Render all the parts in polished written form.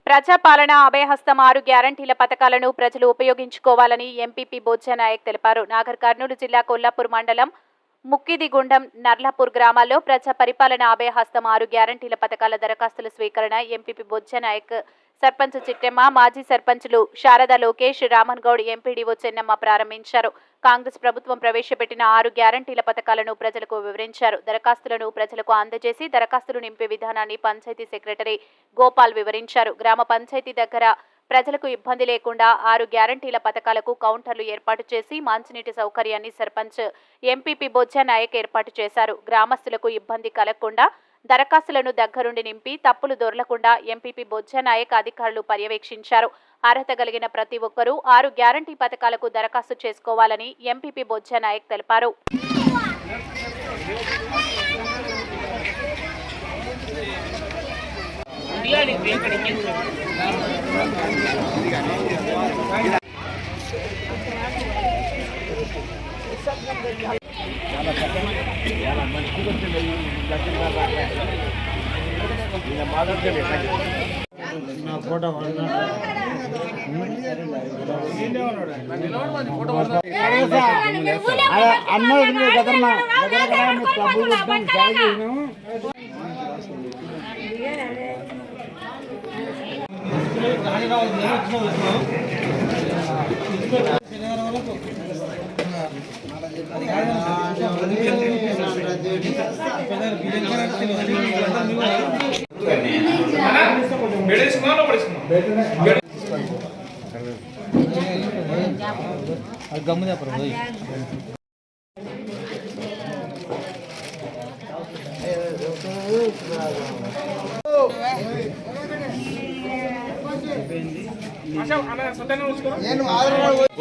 ప్రజాపాలన అభయహస్తం 6 గ్యారంటీల పథకాలను ప్రజలు ఉపయోగించుకోవాలని ఎంపీపీ బొజ్జ నాయక్ తెలిపారు. నాగర్ కర్నూలు జిల్లా కొల్లాపూర్ మండలం ముక్కిదిగుండం, నర్లాపూర్ గ్రామాల్లో ప్రజా పరిపాలన అభయహస్తం 6 గ్యారంటీల పథకాల దరఖాస్తుల స్వీకరణ ఎంపీపీ బొజ్జ నాయక్, సర్పంచ్ చిట్టెమ్మ, మాజీ సర్పంచులు శారదా లోకేష్, రామన్ గౌడ్, ఎంపీడీఓ చెన్నమ్మ ప్రారంభించారు. కాంగ్రెస్ ప్రభుత్వం ప్రవేశపెట్టిన 6 గ్యారంటీల పథకాలను ప్రజలకు వివరించారు. దరఖాస్తులను ప్రజలకు అందజేసి దరఖాస్తులు నింపే విధానాన్ని పంచాయతీ సెక్రటరీ గోపాల్ వివరించారు. గ్రామ పంచాయతీ దగ్గర ప్రజలకు ఇబ్బంది లేకుండా 6 గ్యారంటీల పథకాలకు కౌంటర్లు ఏర్పాటు చేసి మంచినీటి సౌకర్యాన్ని సర్పంచ్ ఎంపీపీ బొజ్జ నాయక్ ఏర్పాటు చేశారు. గ్రామస్తులకు ఇబ్బంది కలగకుండా దరఖాస్తులను దగ్గరుండి నింపి తప్పులు దొరలకుండా ఎంపీపీ బొజ్జ నాయక్ అధికారులు పర్యవేక్షించారు. అర్హత కలిగిన ప్రతి ఒక్కరూ 6 గ్యారంటీ పథకాలకు దరఖాస్తు చేసుకోవాలని ఎంపీపీ బొజ్జ నాయక్ తెలిపారు. गम्मुदा पर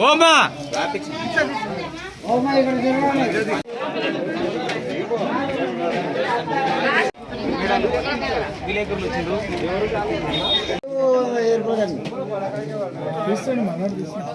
ఓమా ఓమా ఇక్కడ విలేకరులు వచ్చారు. తీసుకోండి మనోడు తీసుకోండి.